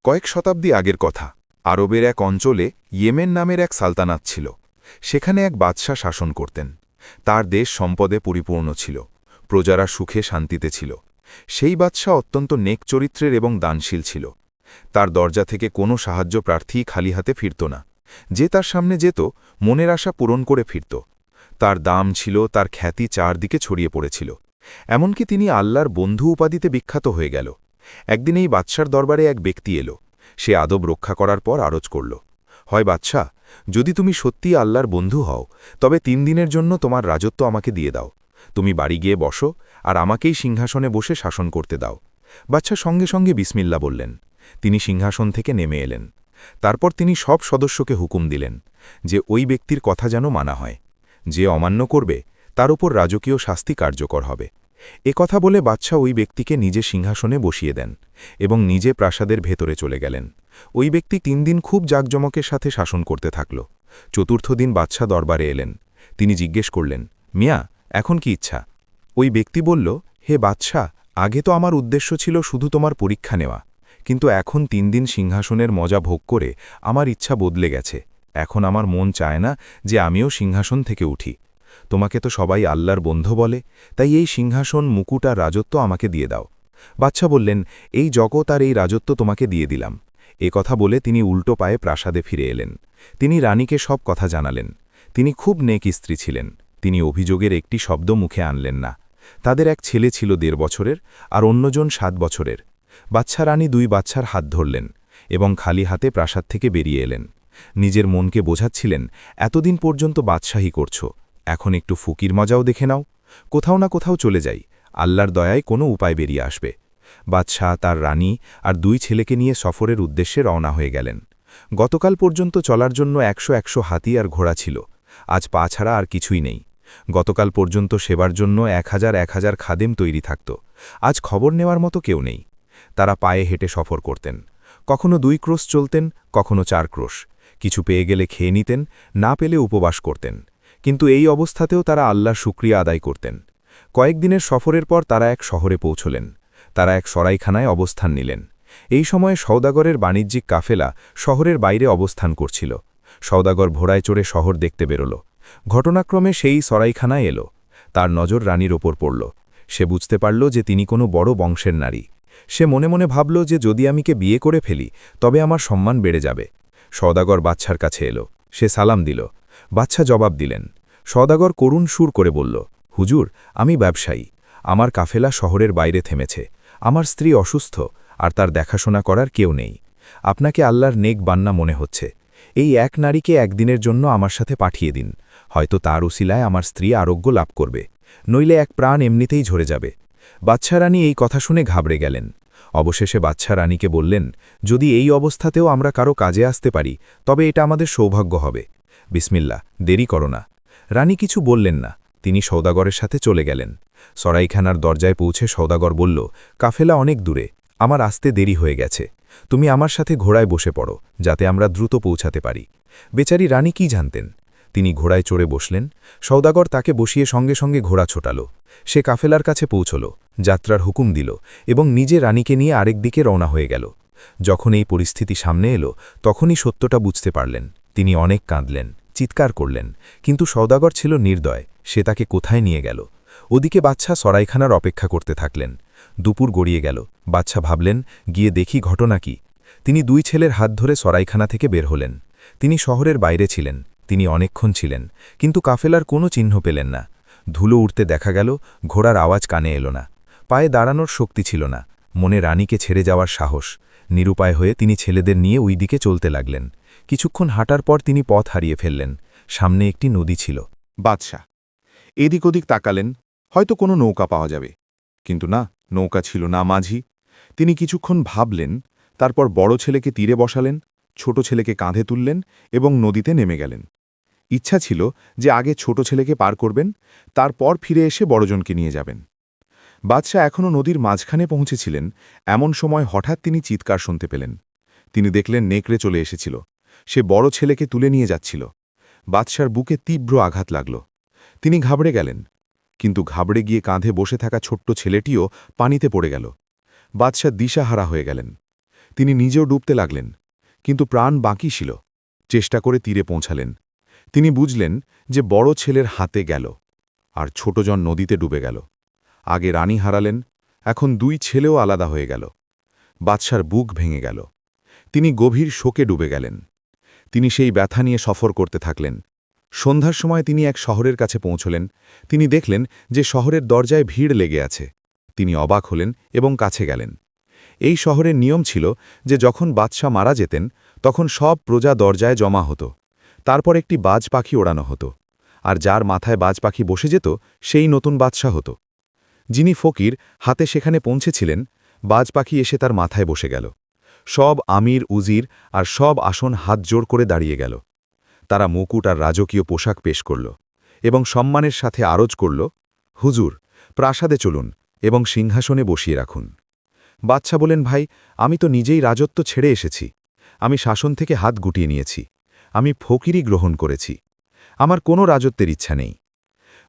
কয়েক শতাব্দী আগের কথা। আরবের এক অঞ্চলে ইয়েমেন নামের এক সালতানাত ছিল। সেখানে এক বাদশাহ শাসন করতেন। তার দেশ সম্পদে পরিপূর্ণ ছিল, প্রজারা সুখে শান্তিতে ছিল। সেই বাদশাহ অত্যন্ত নেক চরিত্রের এবং দানশীল ছিল। তার দরজা থেকে কোনো সাহায্য প্রার্থী খালি হাতে ফিরত না। যে তার সামনে যেত, মনের আশা পূরণ করে ফিরত। তার দাম ছিল, তার খ্যাতি চারদিকে ছড়িয়ে পড়েছিল। এমনকি তিনি আল্লাহর বন্ধু উপাধিতে বিখ্যাত হয়ে গেল। একদিন এই বাদশার দরবারে এক ব্যক্তি এলো। সে আদব রক্ষা করার পর আরজ করল, হয় বাদশাহ, যদি তুমি সত্যি আল্লাহর বন্ধু হও, তবে 3 দিনের জন্য তোমার রাজত্ব আমাকে দিয়ে দাও। তুমি বাড়ি গিয়ে বসো আর আমাকেই সিংহাসনে বসে শাসন করতে দাও। বাদশাহ সঙ্গে সঙ্গে বিসমিল্লা বললেন। তিনি সিংহাসন থেকে নেমে এলেন। তারপর তিনি সব সদস্যকে হুকুম দিলেন যে ওই ব্যক্তির কথা যেন মানা হয়। যে অমান্য করবে তার উপর রাজকীয় শাস্তি কার্যকর হবে। কথা বলে বাদশাহ ওই ব্যক্তিকে নিজে সিংহাসনে বসিয়ে দেন এবং নিজে প্রাসাদের ভেতরে চলে গেলেন। ওই ব্যক্তি 3 দিন খুব জাঁকজমকের সাথে শাসন করতে থাকল। চতুর্থ দিন বাদশাহ দরবারে এলেন। তিনি জিজ্ঞেস করলেন, মিয়া, এখন কি ইচ্ছা? ওই ব্যক্তি বলল, হে বাদশাহ, আগে তো আমার উদ্দেশ্য ছিল শুধু তোমার পরীক্ষা নেওয়া, কিন্তু এখন 3 দিন সিংহাসনের মজা ভোগ করে আমার ইচ্ছা বদলে গেছে। এখন আমার মন চায় না যে আমিও সিংহাসন থেকে উঠি। তোমাকে তো সবাই আল্লাহর বন্ধু বলে, তাই এই সিংহাসন, মুকুট আর রাজত্ব আমাকে দিয়ে দাও। বাদশাহ বললেন, এই জগৎ আর এই রাজত্ব তোমাকে দিয়ে দিলাম। কথা বলে তিনি উল্টো পায়ে প্রাসাদে ফিরে এলেন। তিনি রানীকে সব কথা জানালেন। তিনি খুব নেক স্ত্রী ছিলেন। তিনি অভিযোগের একটি শব্দ মুখে আনলেন না। তাদের এক ছেলে ছিল 1.5 বছরের আর অন্যজন 7 বছরের। বাদশাহ রানী 2 বাচ্চার হাত ধরলেন এবং খালি হাতে প্রাসাদ থেকে বেরিয়ে এলেন। নিজের মনকে বোঝাচ্ছিলেন, এতদিন পর্যন্ত বাদশাহী করছ, এখন একটু ফুকির মজাও দেখে নাও। কোথাও না কোথাও চলে যাই, আল্লাহর দয়ায় কোনো উপায় বেরিয়ে আসবে। বাদশাহ, তার রানী আর 2 ছেলেকে নিয়ে সফরের উদ্দেশ্যে রওনা হয়ে গেলেন। গতকাল পর্যন্ত চলার জন্য 100 হাতি আর ঘোড়া ছিল। আজ পা ছাড়া আর কিছুই নেই। গতকাল পর্যন্ত সেবার জন্য 1000 খাদেম তৈরি থাকত। আজ খবর নেওয়ার মতো কেউ নেই। তারা পায়ে হেঁটে সফর করতেন। কখনো 2 ক্রোশ চলতেন, কখনো 4 ক্রোশ। কিছু পেয়ে গেলে খেয়ে নিতেন, না পেলে উপবাস করতেন। কিন্তু এই অবস্থাতেও তারা আল্লাহর শুকরিয়া আদায় করতেন। কয়েকদিনের সফরের পর তারা এক শহরে পৌঁছলেন। তারা এক সরাইখানায় অবস্থান নিলেন। এই সময়ে সওদাগরের বাণিজ্যিক কাফেলা শহরের বাইরে অবস্থান করছিল। সওদাগর ঘোড়ায় চড়ে শহর দেখতে বেরোল। ঘটনাক্রমে সেই সরাইখানায় এলো। তার নজর রানীর ওপর পড়ল। সে বুঝতে পারল যে তিনি কোনো বড় বংশের নারী। সে মনে মনে ভাবল যে যদি আমিকে বিয়ে করে ফেলি তবে আমার সম্মান বেড়ে যাবে। সওদাগর বাদশার কাছে এলো। সে সালাম দিল। বাদশা জবাব দিলেন। সওদাগর করুণ সুর করে বলল, হুজুর, আমি ব্যবসায়ী। আমার কাফেলা শহরের বাইরে থেমেছে। আমার স্ত্রী অসুস্থ আর তার দেখাশোনা করার কেউ নেই। আপনাকে আল্লাহর নেক বান্না মনে হচ্ছে। এই এক নারীকে একদিনের জন্য আমার সাথে পাঠিয়ে দিন। হয়তো তার উসিলায় আমার স্ত্রী আরোগ্য লাভ করবে, নইলে এক প্রাণ এমনিতেই ঝরে যাবে। বাদশা রানী এই কথা শুনে ঘাবড়ে গেলেন। অবশেষে বাদশা রানীকে বললেন, যদি এই অবস্থাতেও আমরা কারো কাজে আসতে পারি তবে এটা আমাদের সৌভাগ্য হবে। বিসমিল্লাহ, দেরি করো না। রানী কিছু বললেন না। তিনি সওদাগরের সাথে চলে গেলেন। সরাইখানার দরজায় পৌঁছে সওদাগর বলল, কাফেলা অনেক দূরে, আমার আসতে দেরি হয়ে গেছে। তুমি আমার সাথে ঘোড়ায় বসে পড়ো, যাতে আমরা দ্রুত পৌঁছাতে পারি। বেচারি রানী কি জানতেন? তিনি ঘোড়ায় চড়ে বসলেন। সওদাগর তাকে বসিয়ে সঙ্গে সঙ্গে ঘোড়া ছোটাল। সে কাফেলার কাছে পৌঁছল, যাত্রার হুকুম দিল এবং নিজে রানীকে নিয়ে আরেক দিকে রওনা হয়ে গেল। যখন এই পরিস্থিতি সামনে এলো তখনই সত্যটা বুঝতে পারলেন। তিনি অনেক কাঁদলেন, চিৎকার করলেন, কিন্তু সওদাগর ছিল নির্দয়। সে তাকে কোথায় নিয়ে গেল? ওদিকে বাদশা সরাইখানার অপেক্ষা করতে থাকলেন। দুপুর গড়িয়ে গেল। বাদশা ভাবলেন, গিয়ে দেখি ঘটনা কি। তিনি 2 ছেলের হাত ধরে সরাইখানা থেকে বের হলেন। তিনি শহরের বাইরে ছিলেন। তিনি অনেকক্ষণ ছিলেন, কিন্তু কাফেলার কোনো চিহ্ন পেলেন না। ধুলো উঠতে দেখা গেল, ঘোড়ার আওয়াজ কানে এলো না। পায়ে দাঁড়ানোর শক্তি ছিল না, মনে রানীকে ছেড়ে যাওয়ার সাহস। নিরুপায় হয়ে তিনি ছেলেদের নিয়ে ওই দিকে চলতে লাগলেন। কিছুক্ষণ হাঁটার পর তিনি পথ হারিয়ে ফেললেন। সামনে একটি নদী ছিল। বাদশাহ এদিক ওদিক তাকালেন, হয়তো কোনো নৌকা পাওয়া যাবে, কিন্তু না, নৌকা ছিল না, মাঝি। তিনি কিছুক্ষণ ভাবলেন, তারপর বড় ছেলেকে তীরে বসালেন, ছোট ছেলেকে কাঁধে তুললেন এবং নদীতে নেমে গেলেন। ইচ্ছা ছিল যে আগে ছোট ছেলেকে পার করবেন, তারপর ফিরে এসে বড়জনকে নিয়ে যাবেন। বাদশাহ এখনও নদীর মাঝখানে পৌঁছেছিলেন, এমন সময় হঠাৎ তিনি চিৎকার শুনতে পেলেন। তিনি দেখলেন নেকড়ে চলে এসেছিল। সে বড় ছেলেকে তুলে নিয়ে যাচ্ছিল। বাদশার বুকে তীব্র আঘাত লাগল। তিনি ঘাবড়ে গেলেন, কিন্তু ঘাবড়ে গিয়ে কাঁধে বসে থাকা ছোট্ট ছেলেটিও পানিতে পড়ে গেল। বাদশা দিশাহারা হয়ে গেলেন। তিনি নিজেও ডুবতে লাগলেন, কিন্তু প্রাণ বাকি ছিল। চেষ্টা করে তীরে পৌঁছালেন। তিনি বুঝলেন যে বড় ছেলের হাতে গেল, আর ছোটজন নদীতে ডুবে গেল। আগে রানী হারালেন, এখন দুই ছেলেও আলাদা হয়ে গেল। বাদশার বুক ভেঙে গেল। তিনি গভীর শোকে ডুবে গেলেন। তিনি সেই ব্যথা নিয়ে সফর করতে থাকলেন। সন্ধ্যার সময় তিনি এক শহরের কাছে পৌঁছলেন। তিনি দেখলেন যে শহরের দরজায় ভিড় লেগে আছে। তিনি অবাক হলেন এবং কাছে গেলেন। এই শহরের নিয়ম ছিল যে যখন বাদশা মারা যেতেন তখন সব প্রজা দরজায় জমা হতো। তারপর একটি বাজ পাখি ওড়ানো হতো, আর যার মাথায় বাজ পাখি বসে যেত সেই নতুন বাদশা হতো। যিনি ফকির হাতে সেখানে পৌঁছেছিলেন, বাজ পাখি এসে তার মাথায় বসে গেল। সব আমির উজির আর সব আসন হাত জোড় করে দাঁড়িয়ে গেল। তারা মুকুট আর রাজকীয় পোশাক পেশ করল এবং সম্মানের সাথে আরজ করল, হুজুর, প্রাসাদে চলুন এবং সিংহাসনে বসিয়ে রাখুন। বাদশা বলেন, ভাই, আমি তো নিজেই রাজত্ব ছেড়ে এসেছি। আমি শাসন থেকে হাত গুটিয়ে নিয়েছি। আমি ফকিরই গ্রহণ করেছি। আমার কোনো রাজত্বের ইচ্ছা নেই।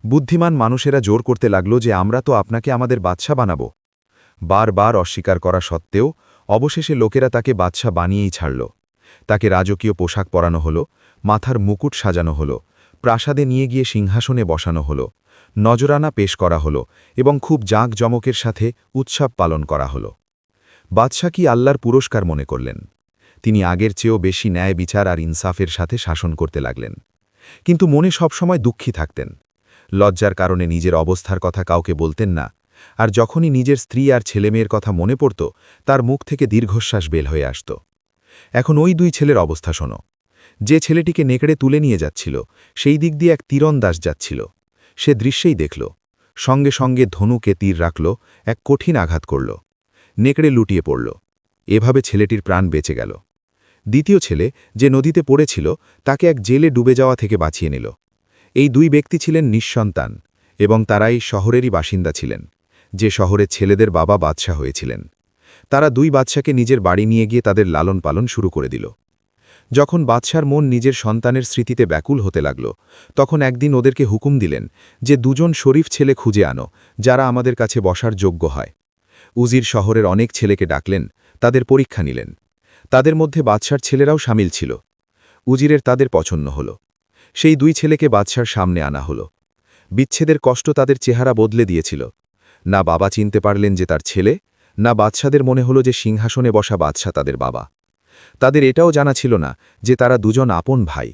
বুদ্ধিমান মানুষেরা জোর করতে লাগল যে আমরা তো আপনাকে আমাদের বাদশা বানাব। বারবার অস্বীকার করা সত্ত্বেও অবশেষে লোকেরা তাকে বাদশা বানিয়েই ছাড়ল। তাকে রাজকীয় পোশাক পরানো হল, মাথার মুকুট সাজানো হল, প্রাসাদে নিয়ে গিয়ে সিংহাসনে বসানো হল, নজরানা পেশ করা হল এবং খুব জাঁকজমকের সাথে উৎসব পালন করা হল। বাদশা কি আল্লাহর পুরস্কার মনে করলেন। তিনি আগের চেয়েও বেশি ন্যায় বিচার আর ইনসাফের সাথে শাসন করতে লাগলেন। কিন্তু মনে সবসময় দুঃখী থাকতেন। লজ্জার কারণে নিজের অবস্থার কথা কাউকে বলতেন না, আর যখনই নিজের স্ত্রী আর ছেলেমেয়ের কথা মনে পড়ত তার মুখ থেকে দীর্ঘশ্বাস বের হয়ে আসত। এখন ওই দুই ছেলের অবস্থা শোনো। যে ছেলেটিকে নেকড়ে তুলে নিয়ে যাচ্ছিল সেই দিক দিয়ে এক তীরন্দাজ যাচ্ছিল। সে দৃশ্যেই দেখল, সঙ্গে সঙ্গে ধনুকে তীর রাখল, এক কঠিন আঘাত করল। নেকড়ে লুটিয়ে পড়ল। এভাবে ছেলেটির প্রাণ বেঁচে গেল। দ্বিতীয় ছেলে, যে নদীতে পড়েছিল, তাকে এক জেলে ডুবে যাওয়া থেকে বাঁচিয়ে নিল। এই দুই ব্যক্তি ছিলেন নিঃসন্তান এবং তারাই শহরেরই বাসিন্দা ছিলেন, যে শহরের ছেলেদের বাবা বাদশা হয়েছিলেন। তারা দুই বাদশাকে নিজের বাড়ি নিয়ে গিয়ে তাদের লালন পালন শুরু করে দিল। যখন বাদশার মন নিজের সন্তানের স্মৃতিতে ব্যাকুল হতে লাগল, তখন একদিন ওদেরকে হুকুম দিলেন যে দুজন শরীফ ছেলে খুঁজে আনো, যারা আমাদের কাছে বসার যোগ্য হয়। উজির শহরের অনেক ছেলেকে ডাকলেন, তাদের পরীক্ষা নিলেন। তাদের মধ্যে বাদশার ছেলেরাও সামিল ছিল। উজিরের তাদের পছন্দ হল। সেই দুই ছেলেকে বাদশার সামনে আনা হল। বিচ্ছেদের কষ্ট তাদের চেহারা বদলে দিয়েছিল। না বাবা চিনতে পারলেন যে তার ছেলে, না বাদশাদের মনে হল যে সিংহাসনে বসা বাদশা তাদের বাবা। তাদের এটাও জানা ছিল না যে তারা দুজন আপন ভাই।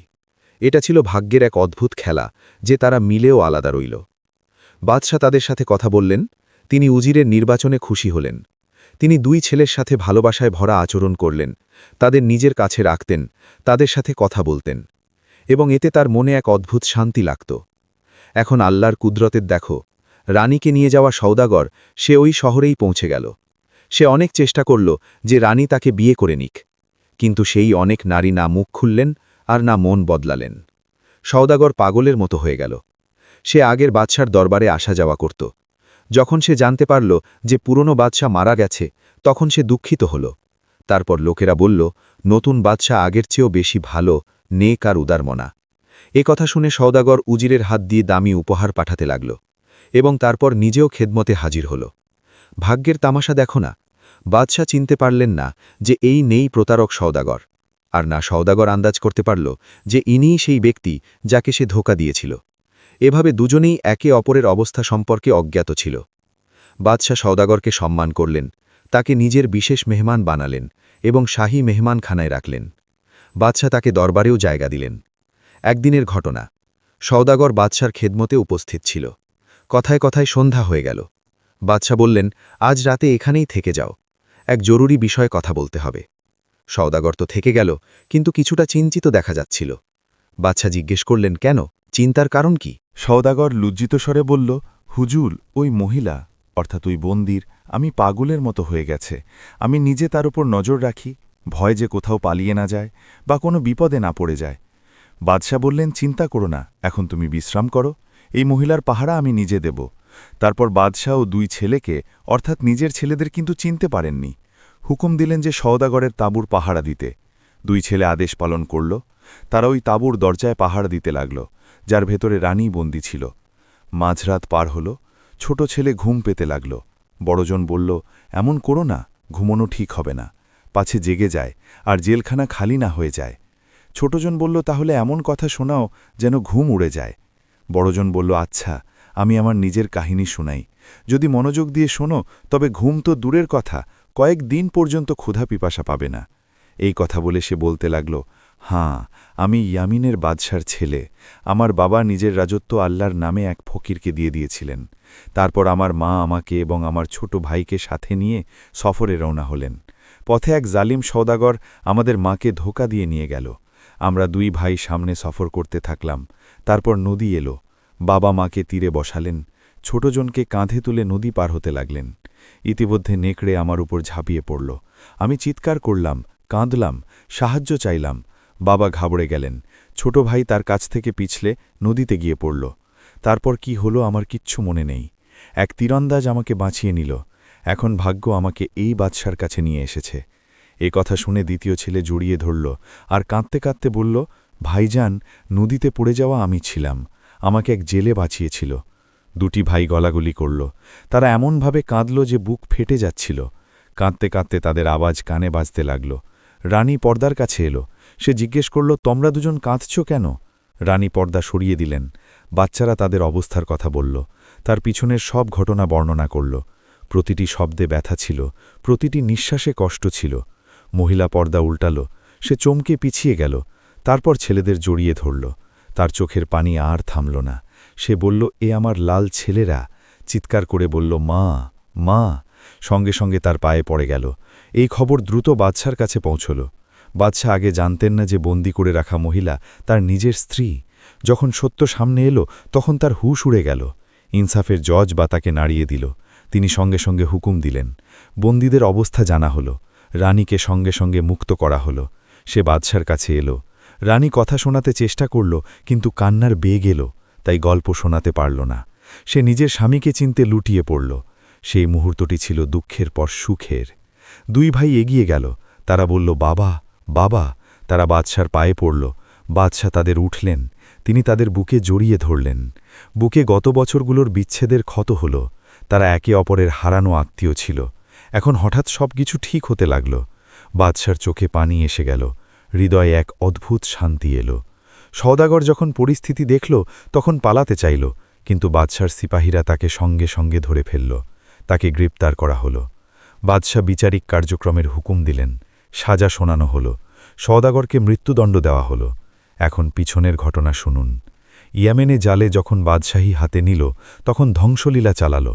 এটা ছিল ভাগ্যের এক অদ্ভুত খেলা, যে তারা মিলেও আলাদা রইল। বাদশা তাদের সাথে কথা বললেন। তিনি উজিরের নির্বাচনে খুশি হলেন। তিনি দুই ছেলের সাথে ভালোবাসায় ভরা আচরণ করলেন, তাদের নিজের কাছে রাখতেন, তাদের সাথে কথা বলতেন, এবং এতে তার মনে এক অদ্ভুত শান্তি লাগত। এখন আল্লাহর কুদরতের দেখো, রানীকে নিয়ে যাওয়া সওদাগর সে ওই শহরেই পৌঁছে গেল। সে অনেক চেষ্টা করল যে রানী তাকে বিয়ে করে নিক, কিন্তু সেই অনেক নারী না মুখ খুললেন আর না মন বদলালেন। সওদাগর পাগলের মতো হয়ে গেল। সে আগের বাদশার দরবারে আসা যাওয়া করত। যখন সে জানতে পারল যে পুরনো বাদশা মারা গেছে, তখন সে দুঃখিত হল। তারপর লোকেরা বলল, নতুন বাদশা আগের চেয়েও বেশি ভালো, নেক আর উদারমনা। এ কথা শুনে সওদাগর উজিরের হাত দিয়ে দামি উপহার পাঠাতে লাগল এবং তারপর নিজেও খেদমতে হাজির হল। ভাগ্যের তামাশা দেখো না, বাদশা চিনতে পারলেন না যে এই নেই প্রতারক সওদাগর, আর না সওদাগর আন্দাজ করতে পারল যে ইনিই সেই ব্যক্তি যাকে সে ধোঁকা দিয়েছিল। এভাবে দুজনেই একে অপরের অবস্থা সম্পর্কে অজ্ঞাত ছিল। বাদশা সওদাগরকে সম্মান করলেন, তাকে নিজের বিশেষ মেহমান বানালেন এবং শাহী মেহমানখানায় রাখলেন। বাদশা তাকে দরবারেও জায়গা দিলেন। একদিনের ঘটনা, সওদাগর বাদশার খেদমতে উপস্থিত ছিল। কথায় কথায় সন্ধ্যা হয়ে গেল। বাদশা বললেন, আজ রাতে এখানেই থেকে যাও, এক জরুরি বিষয়ে কথা বলতে হবে। সওদাগর তো থেকে গেল, কিন্তু কিছুটা চিন্তিত দেখা যাচ্ছিল। বাদশা জিজ্ঞেস করলেন, কেন, চিন্তার কারণ কি? সওদাগর লজ্জিত স্বরে বলল, হুজুর, ওই মহিলা, অর্থাৎ ওই বন্দির, আমি পাগলের মতো হয়ে গেছে। আমি নিজে তার উপর নজর রাখি, ভয় যে কোথাও পালিয়ে না যায় বা কোনো বিপদে না পড়ে যায়। বাদশা বললেন, চিন্তা করো না, এখন তুমি বিশ্রাম করো, এই মহিলার পাহারা আমি নিজে দেব। তারপর বাদশাহ ও দুই ছেলেকে, অর্থাৎ নিজের ছেলেদের কিন্তু চিনতে পারেননি, হুকুম দিলেন যে সওদাগরের তাঁবুর পাহারা দিতে। দুই ছেলে আদেশ পালন করল। তারা ওই তাঁবুর দরজায় পাহারা দিতে লাগল, যার ভেতরে রানী বন্দী ছিল। মাঝরাত পার হল, ছোট ছেলে ঘুম পেতে লাগল। বড়জন বলল, এমন করো না, ঘুমোনো ঠিক হবে না। পাছে জেগে যায় আর জেলখানা খালি না হয়ে যায়। ছোটজন বলল, তাহলে এমন কথা শোনাও যেন ঘুম উড়ে যায়। বড়জন বলল, আচ্ছা, আমি আমার নিজের কাহিনী শোনাই। যদি মনোযোগ দিয়ে শোনো তবে ঘুম তো দূরের কথা, কয়েক দিন পর্যন্ত ক্ষুধা পিপাসা পাবে না। এই কথা বলে সে বলতে লাগল, হাঁ, আমি ইয়ামিনের বাদশার ছেলে। আমার বাবা নিজের রাজত্ব আল্লাহর নামে এক ফকিরকে দিয়ে দিয়েছিলেন। তারপর আমার মা আমাকে এবং আমার ছোট ভাইকে সাথে নিয়ে সফরে রওনা হলেন। পথে এক জালিম সওদাগর আমাদের মাকে ধোঁকা দিয়ে নিয়ে গেল। আমরা দুই ভাই সামনে সফর করতে থাকলাম। তারপর নদী এলো। বাবা মাকে তীরে বসালেন, ছোটজনকে কাঁধে তুলে নদী পার হতে লাগলেন। ইতিমধ্যে নেকড়ে আমার উপর ঝাঁপিয়ে পড়ল। আমি চিৎকার করলাম, কাঁদলাম, সাহায্য চাইলাম। বাবা ঘাবড়ে গেলেন। ছোট ভাই তার কাছ থেকে পিছলে নদীতে গিয়ে পড়ল। তারপর কি হলো আমার কিচ্ছু মনে নেই। এক তীরন্দাজ আমাকে বাঁচিয়ে নিল। এখন ভাগ্য আমাকে এই বাদশার কাছে নিয়ে এসেছে। এ কথা শুনে দ্বিতীয় ছেলে জড়িয়ে ধরল আর কাঁদতে কাঁদতে বলল, ভাইজান, নদীতে পড়ে যাওয়া আমি ছিলাম, আমাকে এক জেলে বাঁচিয়েছিল। দুটি ভাই গলাগলি করল। তারা এমনভাবে কাঁদল যে বুক ফেটে যাচ্ছিল। কাঁদতে কাঁদতে তাদের আওয়াজ কানে বাজতে লাগল। রানী পর্দার কাছে এলো। সে জিজ্ঞেস করল, তোমরা দুজন কাঁদছ কেন? রানী পর্দা সরিয়ে দিলেন। বাচ্চারা তাদের অবস্থার কথা বলল। তার পিছনের সব ঘটনা বর্ণনা করল। প্রতিটি শব্দে ব্যথা ছিল, প্রতিটি নিঃশ্বাসে কষ্ট ছিল। মহিলা পর্দা উল্টাল। সে চমকে পিছিয়ে গেল। তারপর ছেলেদের জড়িয়ে ধরল। তার চোখের পানি আর থামল না। সে বলল, এ আমার লাল ছেলেরা। চিৎকার করে বলল, মা, মা। সঙ্গে সঙ্গে তার পায়ে পড়ে গেল। এই খবর দ্রুত বাদশার কাছে পৌঁছল। বাদশা আগে জানতেন না যে বন্দি করে রাখা মহিলা তার নিজের স্ত্রী। যখন সত্য সামনে এলো তখন তার হুঁশ উড়ে গেল। ইনসাফের জজ বা তাকে নাড়িয়ে দিল। তিনি সঙ্গে সঙ্গে হুকুম দিলেন। বন্দীদের অবস্থা জানা হল। রানীকে সঙ্গে সঙ্গে মুক্ত করা হল। সে বাদশার কাছে এলো। রানী কথা শোনাতে চেষ্টা করল, কিন্তু কান্নার বেগ এলো, তাই গল্প শোনাতে পারল না। সে নিজের স্বামীকে চিনতে লুটিয়ে পড়ল। সেই মুহূর্তটি ছিল দুঃখের পর সুখের। দুই ভাই এগিয়ে গেল। তারা বলল, বাবা, বাবা। তারা বাদশার পায়ে পড়ল। বাদশা তাদের উঠলেন। তিনি তাদের বুকে জড়িয়ে ধরলেন। বুকে গত বছরগুলোর বিচ্ছেদের ক্ষত হল। তারা একে অপরের হারানো আত্মীয় ছিল। এখন হঠাৎ সব কিছু ঠিক হতে লাগল। বাদশার চোখে পানি এসে গেল। হৃদয়ে এক অদ্ভুত শান্তি এলো। সওদাগর যখন পরিস্থিতি দেখল তখন পালাতে চাইল, কিন্তু বাদশার সিপাহীরা তাকে সঙ্গে সঙ্গে ধরে ফেলল। তাকে গ্রেপ্তার করা হল। বাদশা বিচারিক কার্যক্রমের হুকুম দিলেন। সাজা শোনানো হল। সওদাগরকে মৃত্যুদণ্ড দেওয়া হল। এখন পিছনের ঘটনা শুনুন। ইয়ামেনে জালে যখন বাদশাহী হাতে নিল তখন ধ্বংসলীলা চালাল।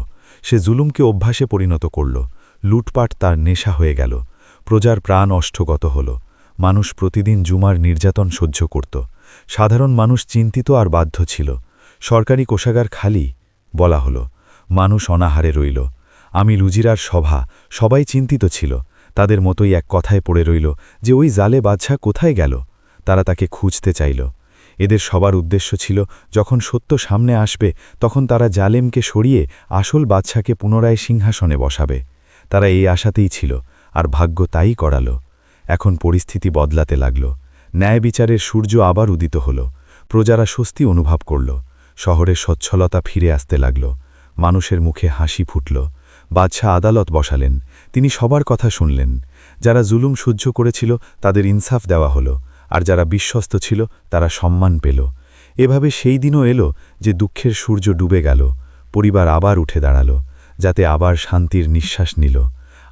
সে জুলুমকে অভ্যাসে পরিণত করল। লুটপাট তার নেশা হয়ে গেল। প্রজার প্রাণ অষ্টগত হল। মানুষ প্রতিদিন জুমার নির্যাতন সহ্য করত। সাধারণ মানুষ চিন্তিত আর বাধ্য ছিল। সরকারি কোষাগার খালি। বলা হল, মানুষ অনাহারে রইল। আমি লুজিরার সভা, সবাই চিন্তিত ছিল। তাদের মতোই এক কথায় পড়ে রইল যে ওই জালে বাদশা কোথায় গেল। তারা তাকে খুঁজতে চাইল। এদের সবার উদ্দেশ্য ছিল, যখন সত্য সামনে আসবে তখন তারা জালেমকে সরিয়ে আসল বাদশাকে পুনরায় সিংহাসনে বসাবে। তারা এই আশাতেই ছিল, আর ভাগ্য তাই করাল। এখন পরিস্থিতি বদলাতে লাগল। ন্যায় বিচারের সূর্য আবার উদিত হল। প্রজারা স্বস্তি অনুভব করল। শহরের স্বচ্ছলতা ফিরে আসতে লাগল। মানুষের মুখে হাসি ফুটল। বাদশা আদালত বসালেন। তিনি সবার কথা শুনলেন। যারা জুলুম সহ্য করেছিল তাদের ইনসাফ দেওয়া হল, আর যারা বিশ্বস্ত ছিল তারা সম্মান পেল। এভাবে সেই দিনও এলো যে দুঃখের সূর্য ডুবে গেল। পরিবার আবার উঠে দাঁড়াল, যাতে আবার শান্তির নিঃশ্বাস নিল।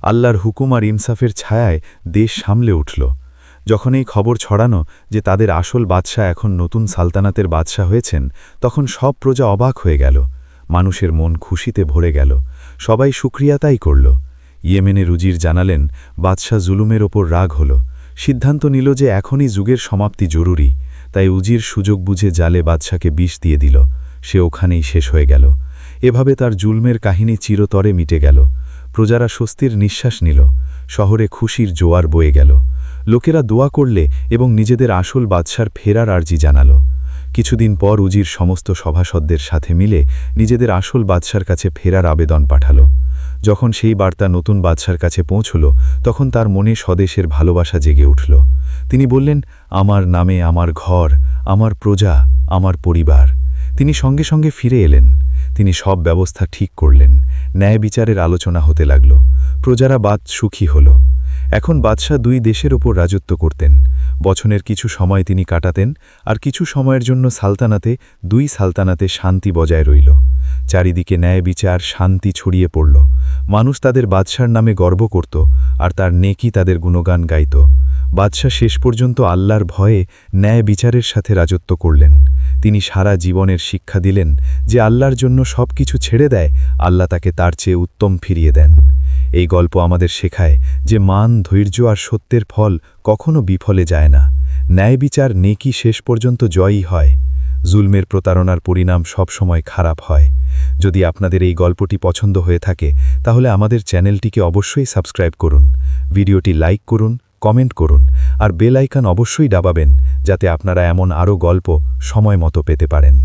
আল্লাহর হুকুম আর ইনসাফের ছায়ায় দেশ সামলে উঠল। যখন এই খবর ছড়ানো যে তাদের আসল বাদশা এখন নতুন সালতানাতের বাদশা হয়েছেন, তখন সব প্রজা অবাক হয়ে গেল। মানুষের মন খুশিতে ভরে গেল। সবাই শুকরিয়াতাই করল। ইয়েমেনের উজির জানালেন, বাদশা জুলুমের ওপর রাগ হল। সিদ্ধান্ত নিল যে এখনই যুগের সমাপ্তি জরুরি। তাই উজির সুযোগ বুঝে জালে বাদশাকে বিষ দিয়ে দিল। সে ওখানেই শেষ হয়ে গেল। এভাবে তার জুলমের কাহিনী চিরতরে মিটে গেল। প্রজারা স্বস্তির নিঃশ্বাস নিল। শহরে খুশির জোয়ার বয়ে গেল। লোকেরা দোয়া করলে এবং নিজেদের আসল বাদশার ফেরার আর্জি জানাল। কিছুদিন পর উজির সমস্ত সভাসদদের সাথে মিলে নিজেদের আসল বাদশার কাছে ফেরার আবেদন পাঠাল। যখন সেই বার্তা নতুন বাদশার কাছে পৌঁছল তখন তার মনে স্বদেশের ভালোবাসা জেগে উঠল। তিনি বললেন, আমার নামে আমার ঘর, আমার প্রজা, আমার পরিবার। তিনি সঙ্গে সঙ্গে ফিরে এলেন। তিনি সব ব্যবস্থা ঠিক করলেন। ন্যায় বিচারের আলোচনা হতে লাগল। প্রজারা বাদ সুখী হল। এখন বাদশাহ 2 দেশের ওপর রাজত্ব করতেন। বছরের কিছু সময় তিনি কাটাতেন, আর কিছু সময়ের জন্য সালতানাতে 2 সালতানাতে শান্তি বজায় রইল। চারিদিকে ন্যায় বিচার শান্তি ছড়িয়ে পড়ল। মানুষ তাদের বাদশার নামে গর্ব করত, আর তার নেকি তাদের গুণগান গাইত। বাদশাহ শেষ পর্যন্ত আল্লাহর ভয়ে ন্যায় বিচারের সাথে রাজত্ব করলেন। তিনি সারা জীবনের শিক্ষা দিলেন যে আল্লাহর জন্য সব কিছু ছেড়ে দেয়, আল্লাহ তাকে তার চেয়ে উত্তম ফিরিয়ে দেন। এই গল্প আমাদের শেখায় যে মান, ধৈর্য আর সত্যের ফল কখনো বিফলে যায় না। ন্যায় বিচার নেকি শেষ পর্যন্ত জয়ই হয়। জুলমের প্রতারণার পরিণাম সবসময় খারাপ হয়। যদি আপনাদের এই গল্পটি পছন্দ হয়ে থাকে তাহলে আমাদের চ্যানেলটিকে অবশ্যই সাবস্ক্রাইব করুন, ভিডিওটি লাইক করুন, কমেন্ট করুন, আর বেল আইকন অবশ্যই দাবাবেন যাতে আপনারা এমন আরও গল্প সময় মতো পেতে পারেন।